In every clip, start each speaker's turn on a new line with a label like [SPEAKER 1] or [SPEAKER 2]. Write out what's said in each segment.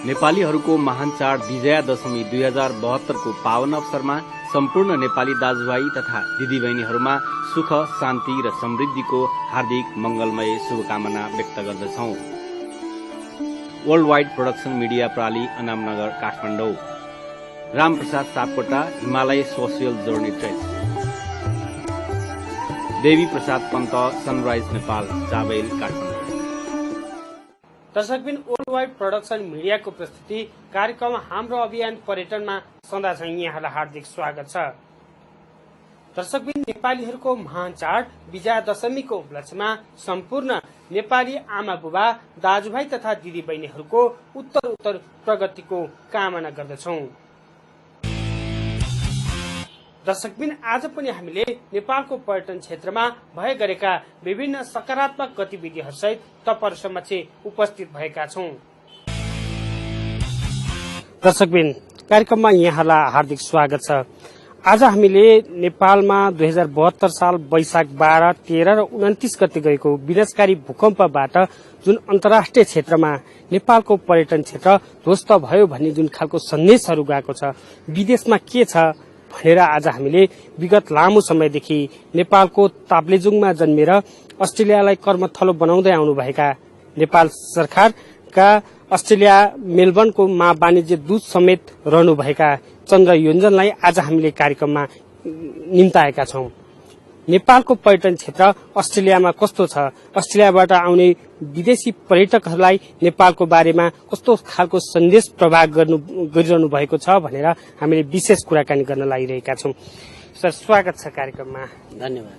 [SPEAKER 1] नेपालीहरूको महान चाड विजया दशमी 2072 को पावन अवसरमा सम्पूर्ण नेपाली दाजुभाइ तथा दिदीबहिनीहरूमा सुख शान्ति र समृद्धिको हार्दिक मंगलमय शुभकामना व्यक्त गर्दछौ। वर्ल्ड वाइड प्रोडक्सन मिडिया प्राली Anamnagar Kathmandu. Ramprasad Sapkota Himalaya social journey trace. Devi Prasad Pant sunrise Nepal जाबेल काठमाडौँ।
[SPEAKER 2] दर्शकबिन वर्ल्ड वाइड प्रोडक्सन मिडियाको प्रस्तुति कार्यक्रम हाम्रो अभियान पर्यटनमा सदा चाहिँ यहाँलाई हार्दिक स्वागत छ। दर्शकबिन नेपालीहरूको महान चाड विजया दशमीको उपलक्ष्यमा सम्पूर्ण नेपाली आमा बुबा दाजुभाइ तथा दिदीबहिनीहरूको उत्तर प्रगतिको कामना गर्दछौं। दर्शकबिन आज पनि हामीले नेपालको पर्यटन क्षेत्रमा भए गरेका विभिन्न सकारात्मक गतिविधिहरूसहित तपाईहरु समक्ष उपस्थित भएका छौं। दर्शकबिन कार्यक्रममा यहाँलाई हार्दिक स्वागत छ। आज हामीले नेपालमा 2072 साल वैशाख 12, 13 र 29 गते गएको विनाशकारी भूकम्पबाट जुन अन्तर्राष्ट्रिय क्षेत्रमा नेपालको पर्यटन क्षेत्र ध्वस्त भयो भन्ने जुन खालको सन्देशहरू गएको छ, विदेशमा के छ भनेर आज हामीले विगत लामो समयदेखि नेपालको ताप्लेजुङमा जन्मेर अस्ट्रेलियालाई कर्मथलो बनाउँदै आउनुभएका नेपाल सरकारका अस्ट्रेलिया मेलबर्नको वाणिज्य दूत समेत रहनुभएका चन्द्र योन्जनलाई आज हामीले कार्यक्रममा निम्ताएका छौं। नेपालको पर्यटन क्षेत्र अस्ट्रेलियामा कस्तो छ, अस्ट्रेलियाबाट आउने विदेशी पर्यटकहरूलाई नेपालको बारेमा कस्तो खालको सन्देश प्रवाह गरिरहनु भएको छ भनेर हामीले विशेष कुराकानी गर्न लागिरहेका छौं। सर, स्वागत छ कार्यक्रममा।
[SPEAKER 3] धन्यवाद।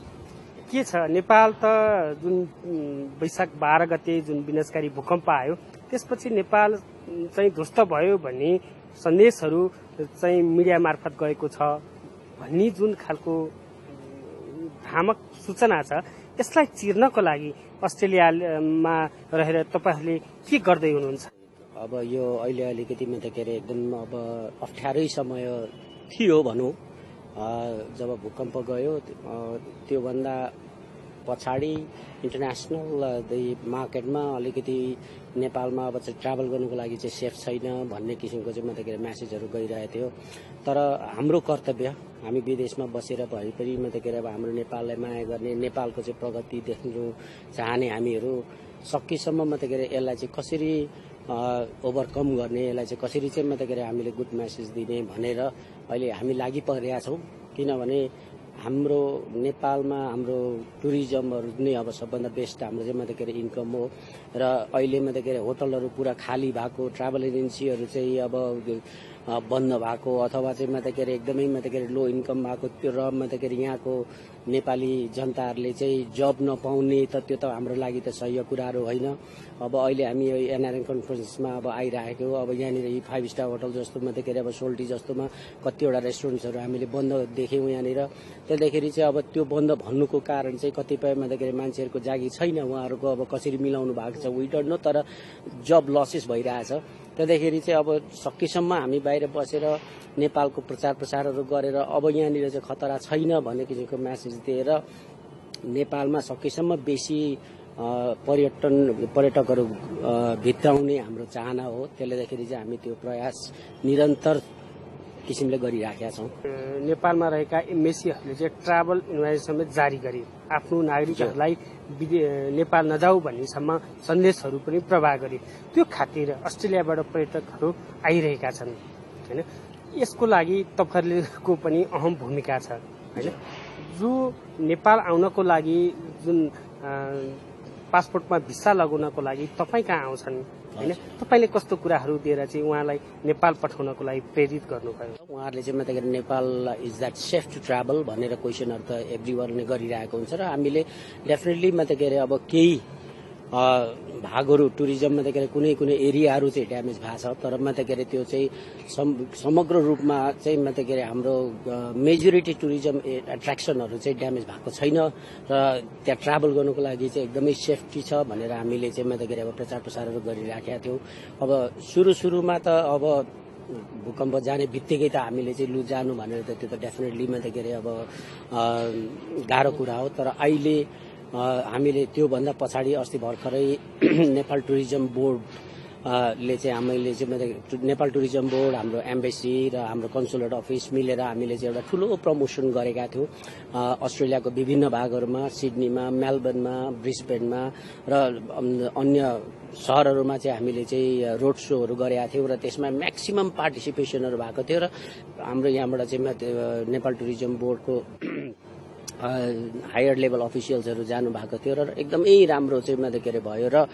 [SPEAKER 2] के छ, नेपाल त जुन वैशाख 12 गते जुन विनाशकारी भूकम्प आयो त्यसपछि नेपाल चाहिँ ध्वस्त भयो भन्ने सन्देशहरू चाहिँ मिडिया मार्फत गएको छ भन्ने जुन खालको भ्रामक सूचना छ, यसलाई चिर्नको लागि अस्ट्रेलियामा रहेर तपाईहरुले के गर्दै हुनुहुन्छ?
[SPEAKER 3] अब यो अहिले अलिकति एकदम अब अप्ठ्यारै समय थियो भनौं। जब भूकम्प गयो त्यो भन्दा पछाडि इन्टरनेशनल मार्केटमा अलिकति नेपालमा अब चाहिँ ट्राभल गर्नुको लागि चाहिँ सेफ छैन भन्ने किसिमको चाहिँ मेसेजहरू गइरहेको थियो। तर हाम्रो कर्तव्य, हामी विदेशमा बसेर भए पनि अब हाम्रो नेपाललाई माया गर्ने, नेपालको चाहिँ प्रगति देख्नु चाहने हामीहरू सकेसम्म यसलाई चाहिँ कसरी ओभरकम गर्ने, यसलाई चाहिँ कसरी चाहिँ हामीले गुड मेसेज दिने भनेर अहिले हामी लागि परेका छौं। किनभने हाम्रो नेपालमा हाम्रो टुरिज्महरू नै अब सबभन्दा बेस्ट हाम्रो चाहिँ इन्कम हो र अहिले होटलहरू पुरा खाली भएको, ट्राभल एजेन्सीहरू चाहिँ अब बन्द भएको अथवा चाहिँ एकदमै लो इन्कम भएको त्यो र यहाँको नेपाली जनताहरूले चाहिँ जब नपाउने त त्यो त हाम्रो लागि त सही कुराहरू होइन। अब अहिले हामी एनआरएन कन्फरेन्समा अब आइरहेको, अब यहाँनिर 5 स्टार होटल जस्तोमा अब सोल्टी जस्तोमा कतिवटा रेस्टुरेन्ट्सहरू हामीले बन्द देख्यौँ यहाँनिर। त्यसैखेरि चाहिँ अब त्यो बन्द भन्नुको कारण चाहिँ कतिपय मान्छेहरूको जागी छैन, उहाँहरूको अब कसरी मिलाउनु भएको छ वी डोन्ट नो, तर जब लसेस भइरहेछ। त्यसैखेरि चाहिँ अब सकेसम्म हामी बाहिर बसेर नेपालको प्रचार प्रसारहरू गरेर अब यहाँनिर चाहिँ खतरा छैन भन्ने किसिमको मेसेज दिएर नेपालमा सकेसम्म बेसी पर्यटकहरू भित्राउने हाम्रो चाहना हो। त्यसले गर्दाखेरि चाहिँ हामी त्यो प्रयास निरन्तर किसिमले गरिराखेका छौं।
[SPEAKER 2] नेपालमा रहेका एमएसीहरूले चाहिँ ट्राभल इन्भाइस समेत जारी गरे, आफ्नो नागरिकहरूलाई नेपाल नजाऊ भन्नेसम्म सन्देशहरू पनि प्रवाह गरे। त्यो खातिर अस्ट्रेलियाबाट पर्यटकहरू आइरहेका छन् हैन। यसको लागि तपाईहरुको पनि अहम भूमिका छ हैन। जो नेपाल आउनको लागि जुन पासपोर्टमा भिसा लगाउनको लागि तपाई कहाँ आउँछन् हैन, तपाईले कस्तो कुराहरू दिएर चाहिँ उहाँलाई नेपाल पठाउनको लागि प्रेरित गर्नुभयो?
[SPEAKER 3] उहाँहरूले चाहिँ Nepal is that safe to travel भनेर क्वेसनहरू त एभ्रीवनले गरिरहेको हुन्छ र हामीले डेफिनेटली अब केही भागहरू टुरिज्ममा कुनै कुनै एरियाहरू चाहिँ ड्यामेज भएको छ, तर त्यो चाहिँ समग्र रूपमा चाहिँ हाम्रो मेजोरिटी टुरिज्म एट्र्याक्सनहरू चाहिँ ड्यामेज भएको छैन र त्यहाँ ट्राभल गर्नुको लागि चाहिँ एकदमै सेफ्टी छ भनेर हामीले चाहिँ अब प्रचार प्रसारहरू गरिराखेका थियौँ। अब सुरुमा त अब भूकम्प जाने बित्तिकै त हामीले चाहिँ लु जानु भनेर त त्यो त डेफिनेटली के अरे अब गाह्रो कुरा हो। तर अहिले हामीले त्योभन्दा पछाडि अस्ति भर्खरै नेपाल टुरिज्म बोर्ड ले चाहिँ हामीले चाहिँ नेपाल टुरिज्म बोर्ड, हाम्रो एम्बेसी र हाम्रो कन्सुलेट अफिस मिलेर हामीले चाहिँ एउटा ठुलो प्रमोसन गरेका थियौँ अस्ट्रेलियाको विभिन्न भागहरूमा, सिडनीमा, मेलबर्नमा, ब्रिस्बेनमा र अन्य शहरहरूमा चाहिँ हामीले चाहिँ रोड सोहरू गरेका थियौँ र त्यसमा म्याक्सिमम पार्टिसिपेसनहरू भएको थियो र हाम्रो यहाँबाट चाहिँ नेपाल टुरिज्म बोर्डको हायर लेभल अफिसियल्सहरू जानु भएको थियो र एकदमै राम्रो चाहिँ के अरे भयो। र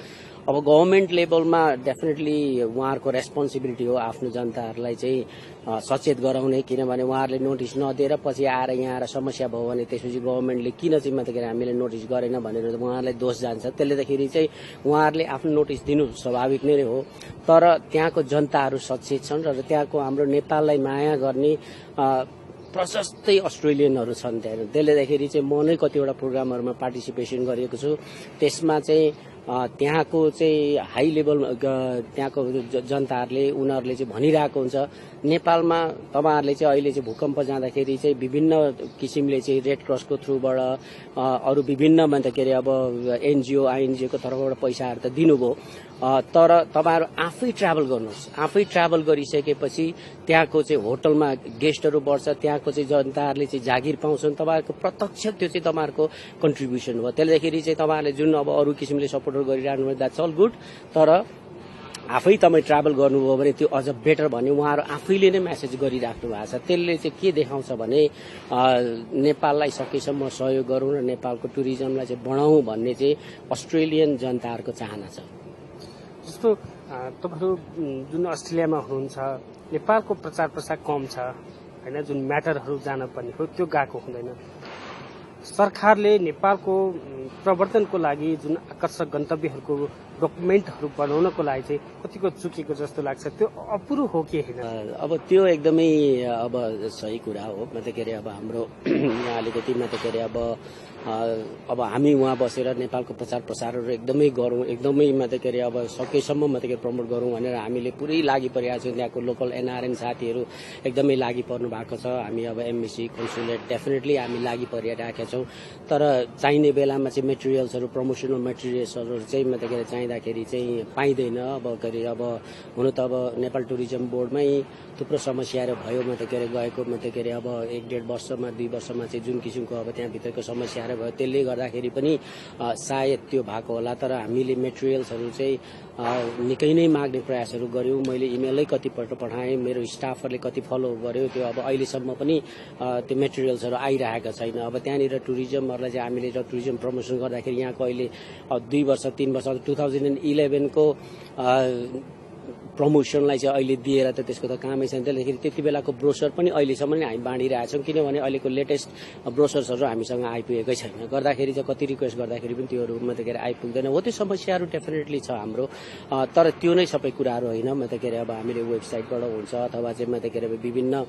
[SPEAKER 3] अब गभर्मेन्ट लेभलमा डेफिनेटली उहाँहरूको रेस्पोन्सिबिलिटी हो आफ्नो जनताहरूलाई चाहिँ सचेत गराउने, किनभने उहाँहरूले नोटिस नदिएर पछि आएर यहाँ आएर समस्या भयो भने त्यसपछि गभर्मेन्टले किन चाहिँ के अरे हामीले नोटिस गरेन भनेर उहाँहरूलाई दोष जान्छ। त्यसले गर्दाखेरि चाहिँ उहाँहरूले आफ्नो नोटिस दिनु स्वाभाविक नै हो, तर त्यहाँको जनताहरू सचेत छन् र त्यहाँको हाम्रो नेपाललाई माया गर्ने प्रशस्तै अस्ट्रेलियनहरू छन् त्यहाँ। त्यसले गर्दाखेरि चाहिँ म नै कतिवटा प्रोग्रामहरूमा पार्टिसिपेसन गरेको छु। त्यसमा चाहिँ त्यहाँको चाहिँ हाई लेभल त्यहाँको जनताहरूले उनीहरूले चाहिँ भनिरहेको हुन्छ नेपालमा तपाईहरुले चाहिँ अहिले चाहिँ भूकम्प जाँदाखेरि चाहिँ विभिन्न किसिमले चाहिँ रेड क्रसको थ्रुबाट अरु विभिन्न के अरे अब एनजीओ आइएनजीओ को तर्फबाट पैसाहरू त दिनुभयो, तर तपाईहरु आफै ट्राभल गर्नुहोस्। आफै ट्राभल गरिसकेपछि त्यहाँको चाहिँ होटलमा गेस्टहरू बढ्छ, त्यहाँको चाहिँ जनताहरूले चाहिँ जागिर पाउँछन्, तपाईहरुको प्रत्यक्ष त्यो चाहिँ तपाईहरुको कन्ट्रिब्युसन हो। त्यसैले चाहिँ तपाईहरुले जुन अब अरु किसिमले सपोर्ट गरिरहनु भयो द्याट्स अल गुड, तर आफै तपाई ट्राभल गर्नुभयो भने त्यो अझ बेटर भन्ने उहाँहरू आफैले नै मेसेज गरिराख्नु भएको छ। त्यसले चाहिँ के देखाउँछ भने नेपाललाई सकेसम्म सहयोग गरौँ र नेपालको टुरिज्मलाई चाहिँ बढाउँ भन्ने चाहिँ अस्ट्रेलियन जनताहरूको चाहना छ।
[SPEAKER 2] जस्तो तपाईहरु जुन अस्ट्रेलियामा हुनुहुन्छ, नेपालको प्रचार प्रसार कम छ हैन, जुन म्याटरहरू जान पर्ने हो त्यो गएको हुँदैन। सरकारले नेपालको प्रवर्धनको लागि जुन आकर्षक गन्तव्यहरूको डकुमेन्टहरू बनाउनको लागि चाहिँ कतिको चुकेको जस्तो लाग्छ, त्यो अपुरो हो कि हैन?
[SPEAKER 3] अब त्यो एकदमै अब सही कुरा हो। के अरे अब हाम्रो यहाँ अलिकति के अरे अब हामी वहाँ बसेर नेपालको प्रचार प्रसारहरू एकदमै गरौँ, एकदमै के अरे अब सकेसम्म के प्रमोट गरौँ भनेर हामीले पुरै लागि परेका छौँ। त्यहाँको लोकल एनआरएन साथीहरू एकदमै लागि पर्नु भएको छ। हामी अब एमबीसी कन्सुलेट डेफिनेटली हामी लागि परिरहेका छौँ, तर चाहिने बेलामा चाहिँ मेटेरियल्सहरू, प्रमोसनल मेटेरियल्सहरू चाहिँ के अरे चाहिँदाखेरि चाहिँ पाइँदैन। अब के अरे अब हुनु त अब नेपाल टुरिज्म बोर्डमै थुप्रो समस्याहरू भयो। के अरे गएको के अरे अब 1-1.5 वर्षमा 2 वर्षमा चाहिँ जुन किसिमको अब त्यहाँभित्रको समस्याहरू भयो, त्यसले गर्दाखेरि पनि सायद त्यो भएको होला। तर हामीले मेटेरियल्सहरू चाहिँ निकै नै माग्ने प्रयासहरू गर्यौँ। मैले इमेलै कतिपल्ट पठाएँ, मेरो स्टाफहरूले कति फलो गर्यो, त्यो अब अहिलेसम्म पनि त्यो मेटेरियल्सहरू आइरहेको छैन। अब त्यहाँनिर टुरिज्महरूलाई चाहिँ हामीले टुरिज्म प्रमोसन गर्दाखेरि यहाँको अहिले 2 वर्ष 3 वर्ष 2011 को प्रमोसनलाई चाहिँ अहिले दिएर त त्यसको त कामै छैन। त्यसले त्यति बेलाको ब्रोसर पनि अहिलेसम्म नै हामी बाँडिरहेछौँ, किनभने अहिलेको लेटेस्ट ब्रोसर्सहरू हामीसँग आइपुगेकै छैन। गर्दाखेरि चाहिँ कति रिक्वेस्ट गर्दाखेरि पनि त्योहरू के अरे आइपुग्दैन। हो त्यो समस्याहरू डेफिनेटली छ हाम्रो, तर त्यो नै सबै कुराहरू होइन। के अरे अब हामीले वेबसाइटबाट हुन्छ अथवा चाहिँ के अरे विभिन्न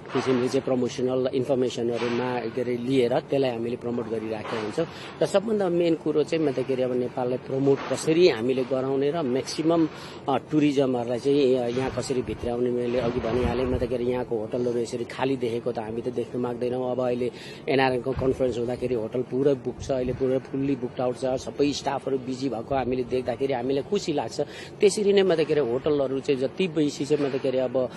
[SPEAKER 3] किसिमले चाहिँ प्रमोसनल इन्फर्मेसनहरूमा के अरे लिएर त्यसलाई हामीले प्रमोट गरिराखेका हुन्छौँ। र सबभन्दा मेन कुरो चाहिँ के अरे अब नेपाललाई प्रमोट कसरी हामीले गराउने र म्याक्सिमम टुरिज्महरूलाई चाहिँ यहाँ कसरी भित्राउने। मैले अघि भनिहालेँ, के अरे यहाँको होटलहरू यसरी खाली देखेको त हामी त देख्न माग्दैनौँ। अब अहिले एनआरएनको कन्फरेन्स हुँदाखेरि होटल पुरै बुक छ, अहिले पुरै फुल्ली बुक्ड आउट छ, सबै स्टाफहरू बिजी भएको हामीले देख्दाखेरि हामीलाई खुसी लाग्छ। त्यसरी नै के अरे होटलहरू चाहिँ जति बेसी चाहिँ के अरे अब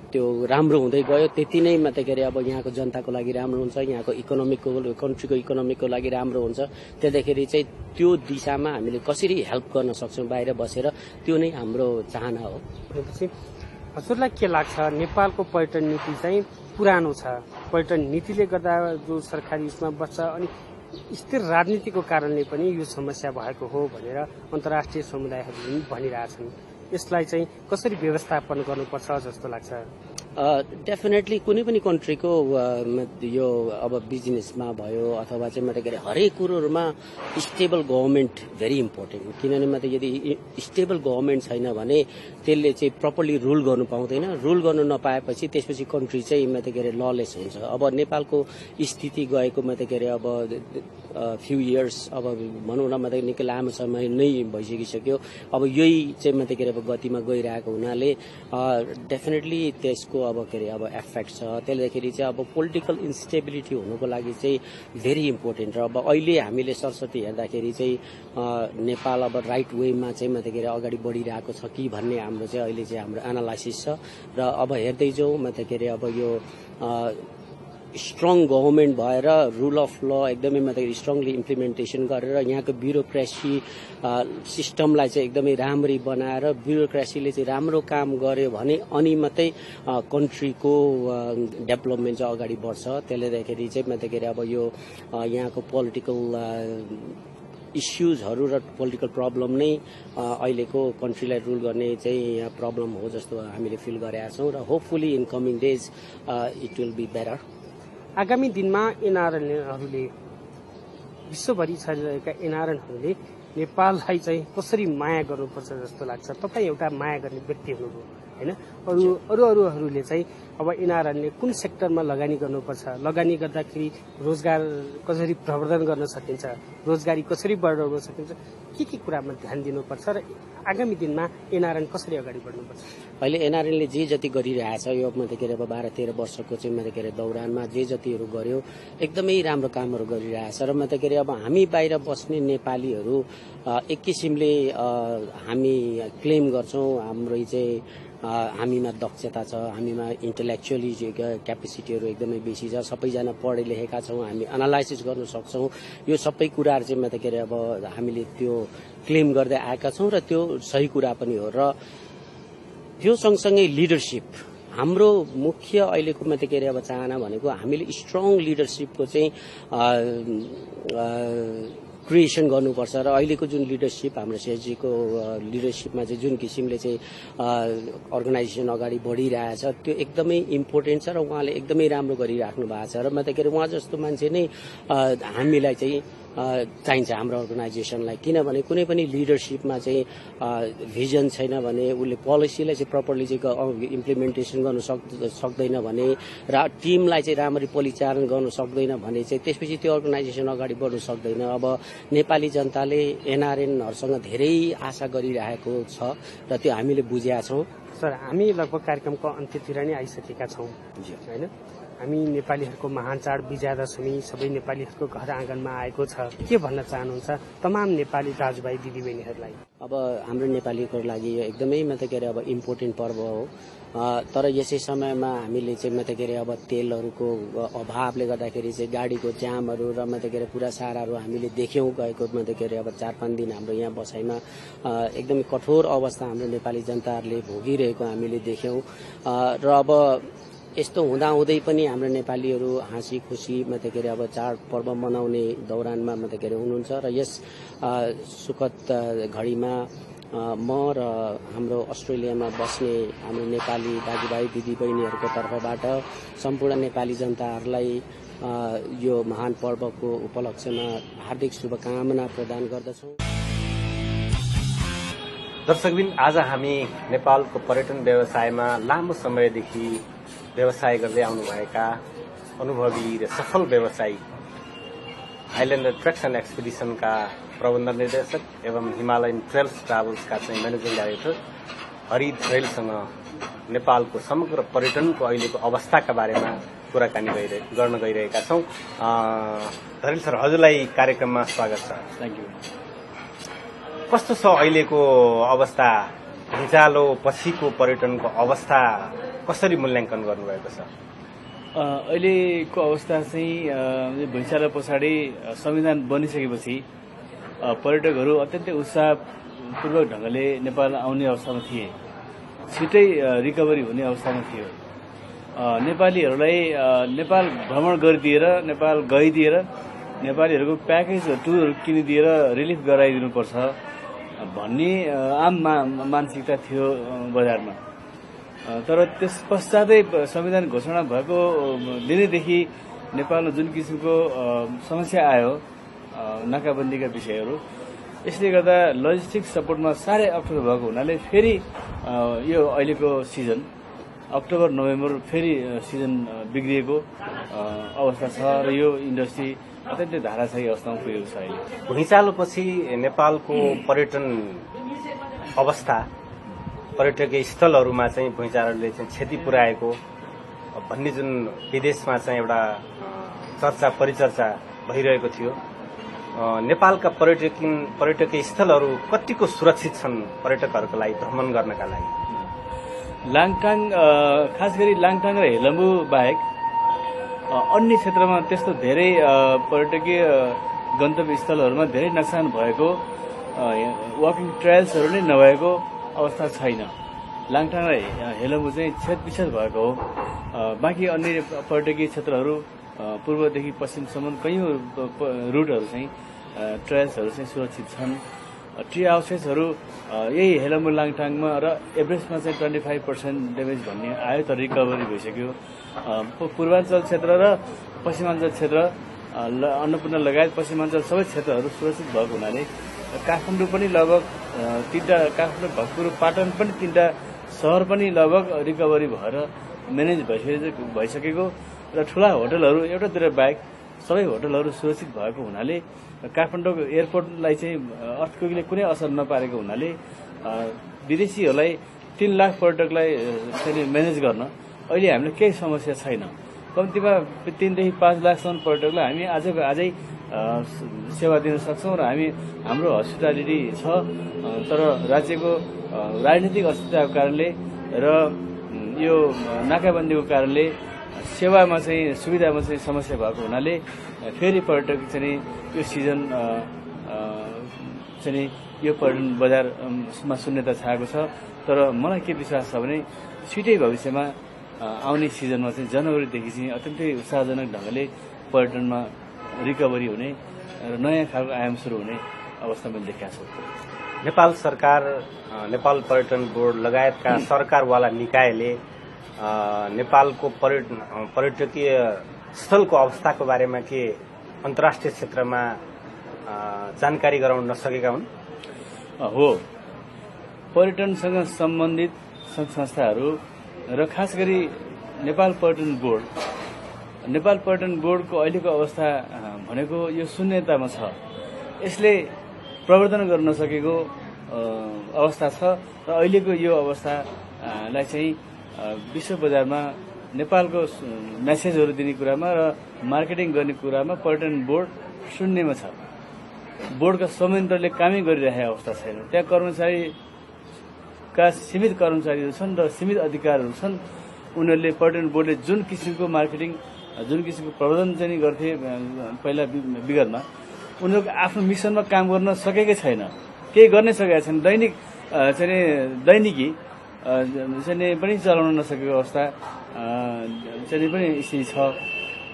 [SPEAKER 3] त्यो राम्रो हुँदै गयो त्यति नै के अरे अब यहाँको जनताको लागि राम्रो हुन्छ, यहाँको इकोनोमिकको कन्ट्रीको इकोनोमिकको लागि राम्रो हुन्छ। त्यसैखेरि चाहिँ त्यो दिशामा हामीले कसरी हेल्प गर्न सक्छौँ बाहिर बसेर, त्यो नै हाम्रो चाहना हो।
[SPEAKER 2] हजुरलाई के लाग्छ, नेपालको पर्यटन नीति चाहिँ पुरानो छ, पर्यटन नीतिले गर्दा जो सरकारी उसमा बस्छ अनि स्थिर राजनीतिको कारणले पनि यो समस्या भएको हो भनेर अन्तर्राष्ट्रिय समुदायहरूले पनि भनिरहेछन्। यसलाई चाहिँ कसरी व्यवस्थापन गर्नुपर्छ जस्तो लाग्छ?
[SPEAKER 3] डेफिनेटली कुनै पनि कन्ट्रीको यो अब बिजनेसमा भयो अथवा चाहिँ मतलब के अरे हरेक कुरोहरूमा स्टेबल गभर्मेन्ट भेरी इम्पोर्टेन्ट। किनभने मतलब यदि स्टेबल गभर्मेन्ट छैन भने त्यसले चाहिँ प्रपरली रुल गर्नु पाउँदैन। रुल गर्नु नपाएपछि त्यसपछि कन्ट्री चाहिँ मतलब के अरे ललेस हुन्छ। अब नेपालको स्थिति गएको मतलब के अरे अब फ्यु इयर्स अब भनौँ न मतलब निकै लामो समय नै भइसकिसक्यो। अब यही चाहिँ मतलब के अरे अब गतिमा गइरहेको हुनाले डेफिनेटली त्यसको अब के अरे अब एफेक्ट छ। त्यसले गर्दाखेरि चाहिँ अब पोलिटिकल इन्स्टेबिलिटी हुनुको लागि चाहिँ भेरी इम्पोर्टेन्ट। र अब अहिले हामीले सरस्वती हेर्दाखेरि चाहिँ नेपाल अब राइट वेमा चाहिँ मतलब के अरे अगाडि बढिरहेको छ कि भन्ने हाम्रो चाहिँ अहिले चाहिँ हाम्रो एनालाइसिस छ। र अब हेर्दै जाउँ मतलब के अरे अब यो स्ट्रङ गभर्मेन्ट भएर रुल अफ ल एकदमै मतलब स्ट्रङली इम्प्लिमेन्टेसन गरेर यहाँको ब्युरोक्रेसी सिस्टमलाई चाहिँ एकदमै राम्ररी बनाएर ब्युरोक्रेसीले चाहिँ राम्रो काम गर्यो भने अनि मात्रै कन्ट्रीको डेभलपमेन्ट चाहिँ अगाडि बढ्छ। त्यसले गर्दाखेरि चाहिँ मतलब के अरे अब यो यहाँको पोलिटिकल इस्युजहरू र पोलिटिकल प्रब्लम नै अहिलेको कन्ट्रीलाई रुल गर्ने चाहिँ प्रब्लम हो जस्तो हामीले फिल गरेका छौँ। र hopefully in coming days it will be better.
[SPEAKER 2] आगामी दिनमा एनआरएनहरूले विश्वभरि छरिरहेका एनआरएनहरूले नेपाललाई चाहिँ कसरी माया गर्नुपर्छ जस्तो लाग्छ? तपाईँ एउटा माया गर्ने व्यक्ति हुनुभयो होइन? अरूहरूले चाहिँ अब एनआरएनले कुन सेक्टरमा लगानी गर्नुपर्छ, लगानी गर्दाखेरि रोजगार कसरी प्रवर्धन गर्न सकिन्छ, रोजगारी कसरी बढाउन सकिन्छ, के कुरामा ध्यान दिनुपर्छ र आगामी दिनमा एनआरएन कसरी अगाडि बढ्नुपर्छ?
[SPEAKER 3] अहिले एनआरएनले जे जति गरिरहेछ यो मतलब के अरे अब 12-13 वर्षको चाहिँ मतलब के अरे दौरानमा जे जतिहरू गर्यो एकदमै राम्रो कामहरू गरिरहेछ। र मतलब के अरे अब हामी बाहिर बस्ने नेपालीहरू एक किसिमले हामी क्लेम गर्छौँ हाम्रो चाहिँ हामीमा दक्षता छ, हामीमा इन्टेलेक्चुअली क्यापेसिटीहरू एकदमै बेसी छ, सबैजना पढे लेखेका छौँ, हामी एनालाइसिस गर्न सक्छौँ। यो सबै कुराहरू चाहिँ मतलब के अरे अब हामीले त्यो क्लेम गर्दै आएका छौँ र त्यो सही कुरा पनि हो। र त्यो सँगसँगै लिडरसिप हाम्रो मुख्य अहिलेको मतलब के अरे अब चाहना भनेको हामीले स्ट्रङ लिडरसिपको चाहिँ क्रिएसन गर्नुपर्छ। र अहिलेको जुन लिडरसिप हाम्रो शेषजीको लिडरसिपमा चाहिँ जुन किसिमले चाहिँ अर्गनाइजेसन अगाडि बढिरहेछ त्यो एकदमै इम्पोर्टेन्ट छ र उहाँले एकदमै राम्रो गरिराख्नु भएको छ। र मतलब के अरे उहाँ जस्तो मान्छे नै हामीलाई चाहिँ चाहिन्छ हाम्रो अर्गनाइजेसनलाई। किनभने कुनै पनि लिडरसिपमा चाहिँ भिजन छैन भने उसले पोलिसीलाई चाहिँ प्रपरली चाहिँ इम्प्लिमेन्टेसन गर्न सक्दैन भने र टिमलाई चाहिँ राम्ररी परिचालन गर्न सक्दैन भने चाहिँ त्यसपछि त्यो अर्गनाइजेसन अगाडि बढ्न सक्दैन। अब नेपाली जनताले एनआरएनहरूसँग धेरै आशा गरिरहेको छ र त्यो हामीले बुझेका छौँ।
[SPEAKER 2] सर, हामी लगभग कार्यक्रमको अन्त्यतिर नै आइसकेका छौँ होइन? हामी नेपालीहरूको महान चाड विजयादशमी सबै नेपालीहरूको घर आँगनमा आएको छ। के भन्न चाहनुहुन्छ तमाम नेपाली दाजुभाइ दिदीबहिनीहरूलाई?
[SPEAKER 3] अब हाम्रो नेपालीहरूको लागि यो एकदमै मतलब के अरे अब इम्पोर्टेन्ट पर्व हो। तर यसै समयमा हामीले चाहिँ मतलब के अरे अब तेलहरूको अभावले गर्दाखेरि चाहिँ गाडीको जामहरू र मतलब के अरे पुरा साराहरू हामीले देख्यौँ गएको मतलब के अरे अब 4-5 दिन हाम्रो यहाँ बसाइमा एकदमै कठोर अवस्था हाम्रो नेपाली जनताहरूले भोगिरहेको हामीले देख्यौँ। र अब यस्तो हुँदाहुँदै पनि हाम्रो नेपालीहरू हाँसी खुसी मतलब के अरे अब चाड पर्व मनाउने दौरानमा मतलब के अरे हुनुहुन्छ। र यस सुखद घडीमा म र हाम्रो अस्ट्रेलियामा बस्ने हाम्रो नेपाली दाजुभाइ दिदीबहिनीहरूको तर्फबाट सम्पूर्ण नेपाली जनताहरूलाई यो महान पर्वको उपलक्ष्यमा हार्दिक शुभकामना प्रदान गर्दछौँ।
[SPEAKER 1] दर्शकबिन, आज हामी नेपालको पर्यटन व्यवसायमा लामो समयदेखि व्यवसाय गर्दै आउनुभएका अनुभवी र सफल व्यवसायी आइल्यान्डर ट्रेक्स एन्ड एक्सपिडिसनका प्रबन्ध निर्देशक एवं हिमालयन ट्रेल्स ट्राभल्सका चाहिँ म्यानेजिङ डाइरेक्टर हरि ध्रेलसँग नेपालको समग्र पर्यटनको अहिलेको अवस्थाका बारेमा कुराकानी गर्न गइरहेका छौँ। ध्रेल सर, हजुरलाई कार्यक्रममा स्वागत छ।
[SPEAKER 4] Thank you.
[SPEAKER 1] कस्तो छ अहिलेको अवस्था? हिजो पछिको पर्यटनको अवस्था कसरी मूल्याङ्कन गर्नुभएको छ?
[SPEAKER 4] अहिलेको अवस्था चाहिँ भुइँचालो पछाडि संविधान बनिसकेपछि पर्यटकहरू अत्यन्तै उत्साहपूर्वक ढङ्गले नेपाल आउने अवस्थामा थिए, छिटै रिकभरी हुने अवस्थामा थियो। नेपालीहरूलाई नेपाल भ्रमण गरिदिएर, नेपाल गइदिएर नेपालीहरूको प्याकेज टुरहरू किनिदिएर रिलिफ गराइदिनुपर्छ भन्ने आम मानसिकता थियो बजारमा। तर त्यस पश्चातै संविधान घोषणा भएको दिनैदेखि नेपालमा जुन किसिमको समस्या आयो नाकाबन्दीका विषयहरू, यसले गर्दा लजिस्टिक सपोर्टमा साह्रै अप्ठ्यारो भएको हुनाले फेरि यो अहिलेको सिजन अक्टोबर नोभेम्बर फेरि सिजन बिग्रिएको अवस्था छ र यो इन्डस्ट्री अत्यन्तै धाराशायी अवस्थामा पुगेको छ। अहिले
[SPEAKER 1] भुइँचालोपछि नेपालको पर्यटन अवस्था, पर्यटकीय स्थलहरूमा चाहिँ भुइँचालोले चाहिँ क्षति पुर्याएको भन्ने जुन विदेशमा चाहिँ एउटा चर्चा परिचर्चा भइरहेको थियो, नेपालका पर्यटकीय स्थलहरू कतिको सुरक्षित छन् पर्यटकहरूको लागि भ्रमण गर्नका लागि?
[SPEAKER 4] लाङटाङ, खास गरी लाङटाङ र हेलम्बु बाहेक अन्य क्षेत्रमा त्यस्तो धेरै पर्यटकीय गन्तव्य स्थलहरूमा धेरै नोक्सान भएको, वकिङ ट्रायल्सहरू नै नभएको अवस्था छैन। लाङटाङ र हेलम्बु चाहिँ क्षतविक्षत भएको हो। बाँकी अन्य पर्यटकीय क्षेत्रहरू पूर्वदेखि पश्चिमसम्म कैयौँ रुटहरू चाहिँ ट्रायल्सहरू चाहिँ सुरक्षित छन्। ट्री हाउसेसहरू यही हेलम्बु लाङटाङमा र एभरेस्टमा चाहिँ 25% ड्यामेज भन्ने आयो, तर रिकभरी भइसक्यो। पूर्वाञ्चल क्षेत्र र पश्चिमाञ्चल क्षेत्र, अन्नपूर्ण लगायत पश्चिमाञ्चल सबै क्षेत्रहरू सुरक्षित भएको हुनाले काठमाडौँ पनि लगभग 3टा, काठमाडौँ, भक्तपुर, पाटन पनि 3टा सहर पनि लगभग रिकभरी भएर म्यानेज भइसकेको र ठूला होटलहरू एउटातिर बाहेक सबै होटलहरू सुरक्षित भएको हुनाले काठमाडौँ एयरपोर्टलाई चाहिँ अर्थक्वेकले कुनै असर नपारेको हुनाले विदेशीहरूलाई 3 लाख पर्यटकलाई चाहिँ म्यानेज गर्न अहिले हामीलाई केही समस्या छैन। कम्तीमा 3 देखि 5 लाखसम्म पर्यटकलाई हामी आजै सेवा दिन सक्छौँ र हाम्रो हस्पिटालिटी छ। तर राज्यको राजनीतिक अस्थिरताको कारणले र यो नाकाबन्दीको कारणले सेवामा चाहिँ सुविधामा चाहिँ समस्या भएको हुनाले फेरि पर्यटक चाहिँ यो सिजन चाहिँ यो पर्यटन बजारमा शून्यता छाएको छ। तर मलाई के विश्वास छ भने छिटै भविष्यमा आउने सिजनमा चाहिँ जनवरीदेखि चाहिँ अत्यन्तै उत्साहजनक ढङ्गले पर्यटनमा रिकभरी हुने र नयाँ खालको आयाम सुरु हुने अवस्था मैले देखेका छु।
[SPEAKER 1] नेपाल सरकार, नेपाल पर्यटन बोर्ड लगायतका सरकारवाला निकायले नेपालको पर्यटकीय स्थलको अवस्थाको बारेमा के अन्तर्राष्ट्रिय क्षेत्रमा जानकारी गराउन नसकेका हुन्?
[SPEAKER 4] हो, पर्यटनसँग सम्बन्धित सङ्घ संस्थाहरू र खास गरी नेपाल पर्यटन बोर्डको अहिलेको अवस्था भनेको यो शून्यतामा छ। यसले प्रवर्धन गर्न नसकेको अवस्था छ र अहिलेको यो अवस्थालाई चाहिँ विश्व बजारमा नेपालको मेसेजहरू दिने कुरामा र मार्केटिङ गर्ने कुरामा पर्यटन बोर्ड शून्यमा छ। बोर्डका संयन्त्रले कामै गरिरहेको अवस्था छैन। त्यहाँ कर्मचारीका सीमित कर्मचारीहरू छन् र सीमित अधिकारहरू छन्। उनीहरूले पर्यटन बोर्डले जुन किसिमको मार्केटिङ, जुन किसिमको प्रबन्धन चाहिँ गर्थे पहिला विगतमा, उनीहरूको आफ्नो मिसनमा काम गर्न सकेकै छैन, केही गर्नै सकेका छैन। दैनिकी चाहिँ पनि चलाउन नसकेको अवस्था चाहिँ पनि स्थिति छ।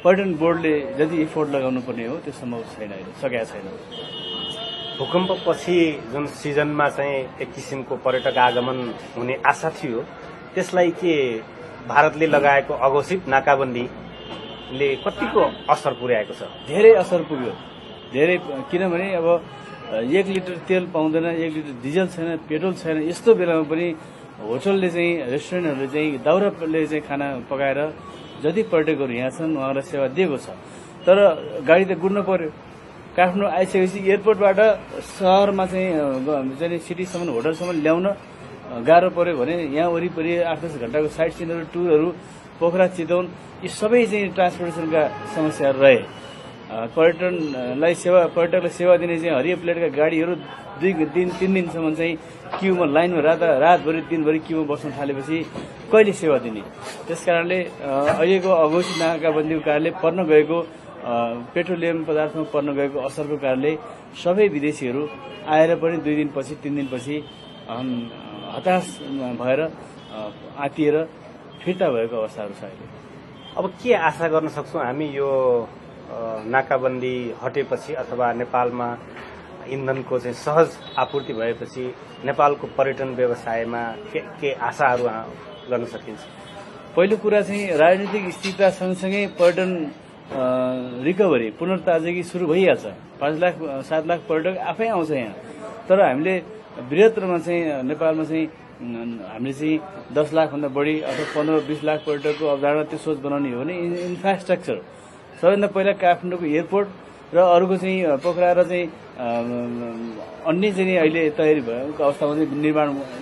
[SPEAKER 4] पर्यटन बोर्डले जति इफोर्ट लगाउनु पर्ने हो त्यो सम्भव छैन, सकेका छैन।
[SPEAKER 1] भूकम्पपछि जुन सिजनमा चाहिँ एक किसिमको पर्यटक आगमन हुने आशा थियो, त्यसलाई के भारतले लगाएको अघोषित नाकाबन्दीले कतिको असर पुर्याएको छ?
[SPEAKER 4] धेरै असर पुग्यो, धेरै। किनभने अब 1 लिटर तेल पाउँदैन, 1 लिटर डिजल छैन, पेट्रोल छैन। यस्तो बेलामा पनि होटलले चाहिँ, रेस्टुरेन्टहरूले चाहिँ दाउराले चाहिँ खाना पकाएर जति पर्यटकहरू यहाँ छन् उहाँहरूलाई सेवा दिएको छ। तर गाडी त गुड्न पर्यो। काठमाडौँ आइसकेपछि एयरपोर्टबाट सहरमा चाहिँ सिटीसम्म, होटलसम्म ल्याउन गाह्रो पर्यो भने यहाँ वरिपरि 8-10 घण्टाको साइट सिनहरू, टुरहरू, पोखरा, चितवन, यी सबै चाहिँ ट्रान्सपोर्टेसनका समस्याहरू रहे। पर्यटकलाई सेवा दिने चाहिँ हरियो प्लेटका गाडीहरू 2-3 दिनसम्म चाहिँ क्युमा, लाइनमा रातभरि दिनभरि क्युमा बस्न थालेपछि कहिले सेवा दिने? त्यसकारणले अहिलेको अघोषित नाकाबन्दीको कारणले पर्न गएको पेट्रोलियम पदार्थमा पर्न गएको असरको कारणले सबै विदेशीहरू आएर पनि 2 दिनपछि 3 दिनपछि हताश भएर आत्तिएर फिर्ता भएको अवस्थाहरू छ अहिले।
[SPEAKER 1] अब के आशा गर्न सक्छौँ हामी यो नाकाबन्दी हटेपछि अथवा नेपालमा इन्धनको चाहिँ सहज आपूर्ति भएपछि नेपालको पर्यटन व्यवसायमा के आशाहरू गर्न सकिन्छ?
[SPEAKER 4] पहिलो कुरा चाहिँ राजनीतिक स्थिरता सँगसँगै पर्यटन रिकभरी पुनर्ताजगी सुरु भइहाल्छ। 5 लाख 7 लाख पर्यटक आफै आउँछ यहाँ। तर हामीले बृहत्तरमा चाहिँ नेपालमा चाहिँ हामीले चाहिँ 10 लाखभन्दा बढी अथवा 15-20 लाख पर्यटकको अवधारणा त्यो सोच बनाउने हो भने इन्फ्रास्ट्रक्चर सबैभन्दा पहिला काठमाडौँको एयरपोर्ट र अरूको चाहिँ पोखरा र चाहिँ अन्य चाहिँ अहिले तयारी भएको अवस्थामा चाहिँ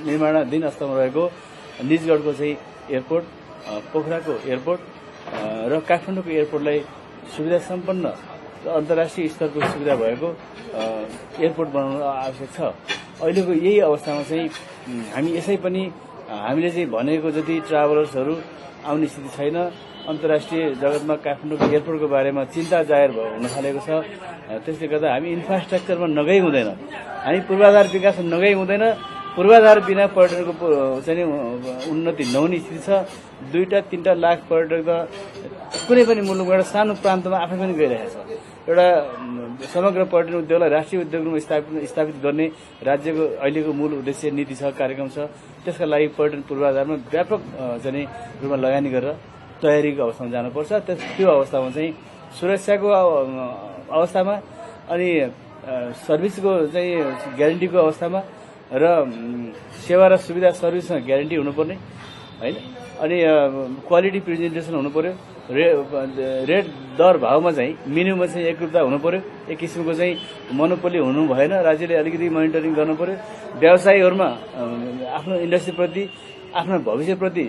[SPEAKER 4] निर्माणाधीन अवस्थामा रहेको निजगढको चाहिँ एयरपोर्ट, पोखराको एयरपोर्ट र काठमाडौँको एयरपोर्टलाई सुविधा सम्पन्न र अन्तर्राष्ट्रिय स्तरको सुविधा भएको एयरपोर्ट बनाउन आवश्यक छ। अहिलेको यही अवस्थामा चाहिँ हामी यसै पनि हामीले चाहिँ भनेको जति ट्राभलर्सहरू आउने स्थिति छैन। अन्तर्राष्ट्रिय जगतमा काठमाडौँको एयरपोर्टको बारेमा चिन्ता जाहेर हुन थालेको छ। त्यसले गर्दा हामी इन्फ्रास्ट्रक्चरमा नगई हुँदैन, हामी पूर्वाधार विकासमा नगई हुँदैन। पूर्वाधार बिना पर्यटनको चाहिँ उन्नति नहुने स्थिति छ। 2-3 लाख पर्यटक त कुनै पनि मुलुकबाट सानो प्रान्तमा आफै पनि गइरहेछ। एउटा समग्र पर्यटन उद्योगलाई राष्ट्रिय उद्योग रूपमा स्थापित गर्ने राज्यको अहिलेको मूल उद्देश्य नीति छ, कार्यक्रम छ। त्यसका लागि पर्यटन पूर्वाधारमा व्यापक चाहिँ रूपमा लगानी गरेर तयारीको अवस्थामा जानुपर्छ। त्यो अवस्थामा चाहिँ सुरक्षाको अवस्थामा अनि सर्भिसको चाहिँ ग्यारेन्टीको अवस्थामा र सेवा र सुविधा सर्भिसमा ग्यारेन्टी हुनुपर्ने होइन। अनि क्वालिटी प्रेजेन्टेसन हुनु पर्यो। रेट दर भावमा चाहिँ मिनिमममा चाहिँ एकरूपता हुनु पर्यो। एक किसिमको चाहिँ मोनोपोली हुनु भएन। राज्यले अलिकति मोनिटरिङ गर्नु पर्यो। व्यवसायीहरूमा आफ्नो इन्डस्ट्रीप्रति, आफ्नो भविष्यप्रति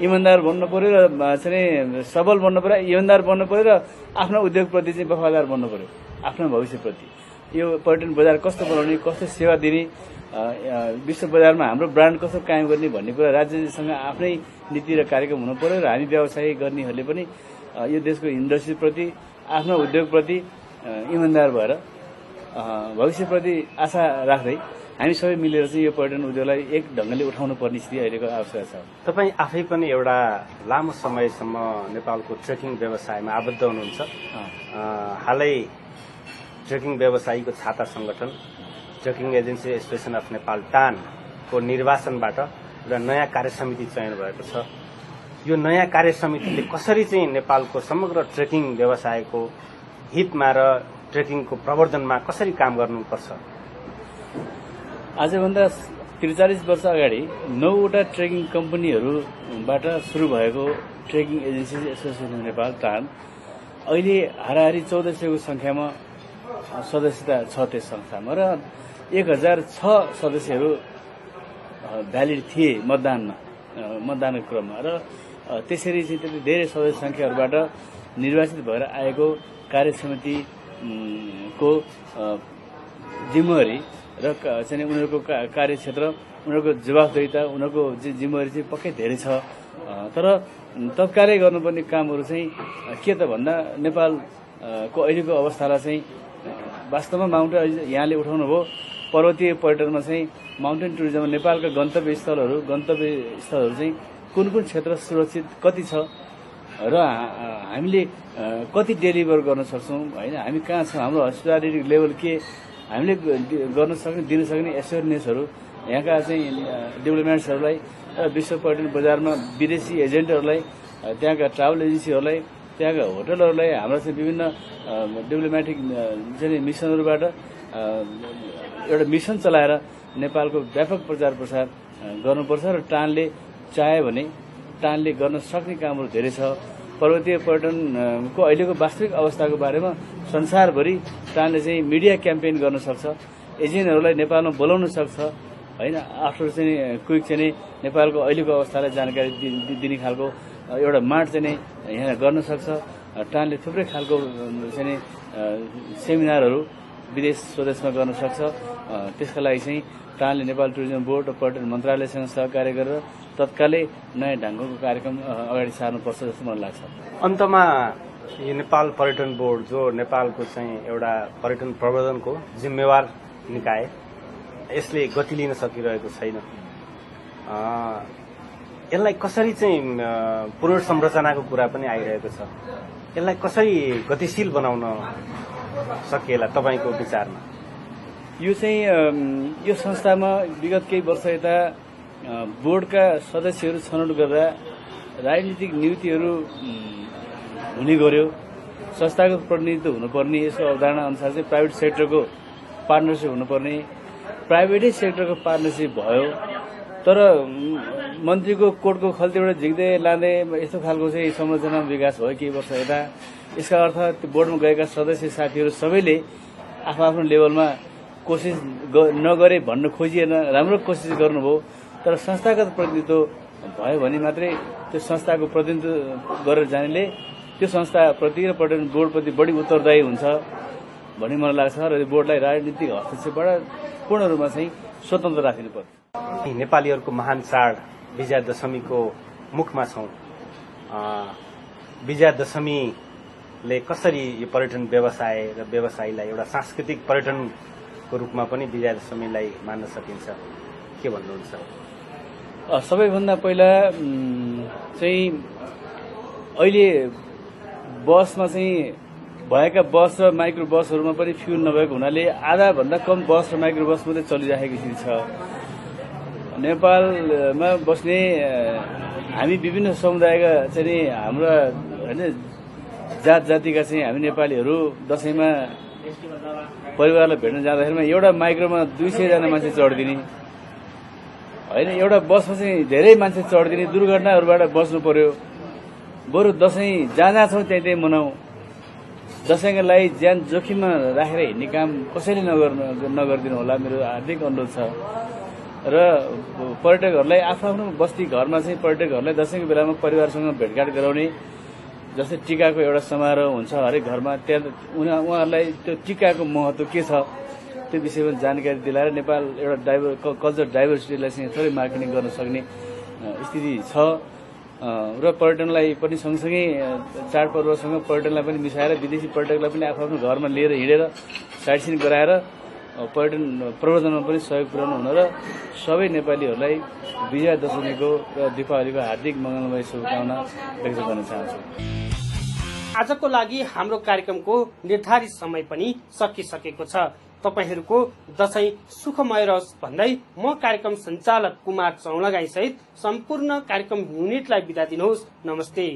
[SPEAKER 4] इमान्दार बन्नु पर्यो र चाहिँ सबल बन्नु पर्यो, इमान्दार बन्नु पर्यो र आफ्नो उद्योगप्रति चाहिँ वफादार बन्नु पर्यो, आफ्नो भविष्यप्रति। यो पर्यटन बजार कस्तो बनाउने, कस्तो सेवा दिने, विश्व बजारमा हाम्रो ब्रान्ड कसो कायम गर्ने भन्ने कुरा राज्यसँग आफ्नै नीति र कार्यक्रम हुनु पर्यो। र हामी व्यवसाय गर्नेहरूले पनि यो देशको इन्डस्ट्रीप्रति, आफ्नो उद्योगप्रति इमान्दार भएर भविष्यप्रति आशा राख्दै हामी सबै मिलेर चाहिँ यो पर्यटन उद्योगलाई एक ढङ्गले उठाउनु पर्ने स्थिति अहिलेको आवश्यक छ।
[SPEAKER 1] तपाईँ आफै पनि एउटा लामो समयसम्म नेपालको ट्रेकिङ व्यवसायमा आबद्ध हुनुहुन्छ। हालै ट्रेकिङ व्यवसायीको छाता संगठन trekking agency association of Nepal टानको निर्वाचनबाट र नयाँ कार्य समिति चयन भएको छ। यो नयाँ कार्य समितिले कसरी चाहिँ नेपालको समग्र ट्रेकिङ व्यवसायको हितमा र ट्रेकिङको प्रवर्धनमा कसरी काम गर्नुपर्छ?
[SPEAKER 4] आजभन्दा 43 वर्ष अगाडि 9वटा ट्रेकिङ कम्पनीहरूबाट सुरु भएको ट्रेकिङ एजेन्सी एसोसिएसन नेपाल टान अहिले हाराहारी 1400को संख्यामा सदस्यता छ त्यस संस्थामा र 1006 सदस्यहरू भ्यालिड थिए मतदानको क्रममा र त्यसरी चाहिँ त्यति धेरै सदस्य संख्याहरूबाट निर्वाचित भएर आएको कार्य समितिको जिम्मेवारी र चाहिँ उनीहरूको कार्यक्षेत्र, उनीहरूको जवाफदेहिता, उनीहरूको जिम्मेवारी चाहिँ पक्कै धेरै छ। तर तत्कालै गर्नुपर्ने कामहरू चाहिँ के त भन्दा नेपालको अहिलेको अवस्थालाई चाहिँ वास्तवमा माउन्टेन यहाँले उठाउनु भयो। पर्वतीय पर्यटनमा चाहिँ माउन्टेन टुरिज्ममा नेपालका गन्तव्य स्थलहरू चाहिँ कुन कुन क्षेत्र सुरक्षित कति छ र हामीले कति डेलिभर गर्न सक्छौँ होइन, हामी कहाँ छौँ, हाम्रो हस्पिटालिटी लेभल के, हामीले गर्न सक्ने दिन सक्ने एस्योरेन्सहरू यहाँका चाहिँ डेभलपमेन्ट्सहरूलाई, विश्व पर्यटन बजारमा विदेशी एजेन्टहरूलाई, त्यहाँका ट्राभल एजेन्सीहरूलाई, त्यहाँका होटलहरूलाई हाम्रा चाहिँ विभिन्न डेभलपमेन्टिक चाहिँ मिसनहरूबाट एउटा मिसन चलाएर नेपालको व्यापक प्रचार प्रसार गर्नुपर्छ र टानले चाह्यो भने टानले गर्न सक्ने कामहरू धेरै छ। पर्वतीय पर्यटनको अहिलेको वास्तविक अवस्थाको बारेमा संसारभरि टानले चाहिँ मिडिया क्याम्पेन गर्न सक्छ, एजेन्टहरूलाई नेपालमा बोलाउन सक्छ होइन। आफ्टर चाहिँ क्विक चाहिँ नेपालको अहिलेको अवस्थालाई जानकारी दिने खालको एउटा मार्ट चाहिँ यहाँ गर्न सक्छ। टानले थुप्रै खालको चाहिँ सेमिनारहरू विदेश स्वदेशमा गर्न सक्छ। त्यसका लागि चाहिँ टानले नेपाल टुरिज्म बोर्ड र पर्यटन मन्त्रालयसँग सहकार्य गरेर तत्कालै नयाँ ढङ्गको कार्यक्रम अगाडि सार्नुपर्छ जस्तो मलाई लाग्छ।
[SPEAKER 1] अन्तमा यो नेपाल पर्यटन बोर्ड जो नेपालको चाहिँ एउटा पर्यटन प्रवर्धनको जिम्मेवार निकाय, यसले गति लिन सकिरहेको छैन। यसलाई कसरी चाहिँ पुनर्संरचनाको कुरा पनि आइरहेको छ, यसलाई कसरी गतिशील बनाउन सकिएला तपाईँको विचारमा?
[SPEAKER 4] यो चाहिँ यो संस्थामा विगत केही वर्ष यता बोर्डका सदस्यहरू छनौट गर्दा राजनीतिक नियुक्तिहरू हुने गर्यो। संस्थाको प्रतिनिधित्व हुनुपर्ने यसो अवधारणा अनुसार चाहिँ प्राइभेट सेक्टरको पार्टनरसिप हुनुपर्ने, प्राइभेटै सेक्टरको पार्टनरसिप भयो। तर मन्त्रीको कोटको खल्तीबाट झिक्दै लाँदै यस्तो खालको चाहिँ संरचना विकास भयो केही वर्ष यता। यसका अर्थ त्यो बोर्डमा गएका सदस्य साथीहरू सबैले आफ्नो लेभलमा कोसिस नगरे भन्न खोजिएन, राम्रो कोसिस गर्नुभयो। तर संस्थागत प्रतिनिधित्व भयो भने मात्रै त्यो संस्थाको प्रतिनिधित्व गरेर जानेले त्यो संस्थाप्रति र पर्यटन बोर्डप्रति बढी उत्तरदायी हुन्छ भन्ने मलाई लाग्छ र यो बोर्डलाई राजनीतिक हस्तक्षेपबाट पूर्ण रूपमा चाहिँ स्वतन्त्र राखिनुपर्छ।
[SPEAKER 1] नेपालीहरूको महान चाड विजया दशमीको मुखमा छौं। विजया दशमीले कसरी यो पर्यटन व्यवसाय र व्यवसायीलाई एउटा सांस्कृतिक पर्यटनको रूपमा पनि विजया दशमीलाई मान्न सकिन्छ, के भन्नुहुन्छ?
[SPEAKER 4] सबैभन्दा पहिला चाहिँ अहिले बसमा चाहिँ भएका बस र माइक्रो बसहरूमा पनि फ्युल नभएको हुनाले आधाभन्दा कम बस र माइक्रो बस मात्रै चलिरहेको स्थिति छ। नेपालमा बस्ने हामी विभिन्न समुदायका चाहिँ हाम्रा होइन जात जातिका चाहिँ हामी नेपालीहरू दशैंमा परिवारलाई भेट्न जाँदाखेरिमा एउटा माइक्रोमा 200 जना मान्छे चढ्दिने होइन, एउटा बसमा चाहिँ धेरै मान्छे चढ्दिने, दुर्घटनाहरूबाट बच्नु पर्यो। बरु दशैं जहाँ छौँ त्यही मनाऊ। दशैंका लागि ज्यान जोखिममा राखेर हिँड्ने काम कसैले नगरिदिनु होला, मेरो हार्दिक अनुरोध छ। र पर्यटकहरूलाई आफ्नो बस्ती घरमा चाहिँ पर्यटकहरूलाई दशैंको बेलामा परिवारसँग भेटघाट गराउने, जस्तै टिकाको एउटा समारोह हुन्छ हरेक घरमा, त्यहाँ उहाँहरूलाई त्यो टिकाको महत्व के छ त्यो विषयमा जानकारी दिलाएर नेपाल एउटा कल्चर डाइभर्सिटीलाई चाहिँ थोरै मार्केटिङ गर्न सक्ने स्थिति छ। र पर्यटनलाई पनि सँगसँगै चाडपर्वसँग पर्यटनलाई पनि मिसाएर विदेशी पर्यटकलाई पनि आफ्नो घरमा लिएर हिँडेर साइट सिन गराएर पर्यटन प्रवर्धनमा पनि सहयोग पुर्याउनु हुन र सबै नेपालीहरूलाई विजया दशमीको र दीपावलीको हार्दिक मङ्गलमय शुभकामना व्यक्त गर्न चाहन्छु।
[SPEAKER 2] आजको लागि हाम्रो कार्यक्रमको निर्धारित समय पनि सकिसकेको छ। तपाईहरूको दशैं सुखमय रहोस् भन्दै म कार्यक्रम सञ्चालक कुमार चौलगाई सहित सम्पूर्ण कार्यक्रम युनिटलाई बिदा दिनुहोस्। नमस्ते।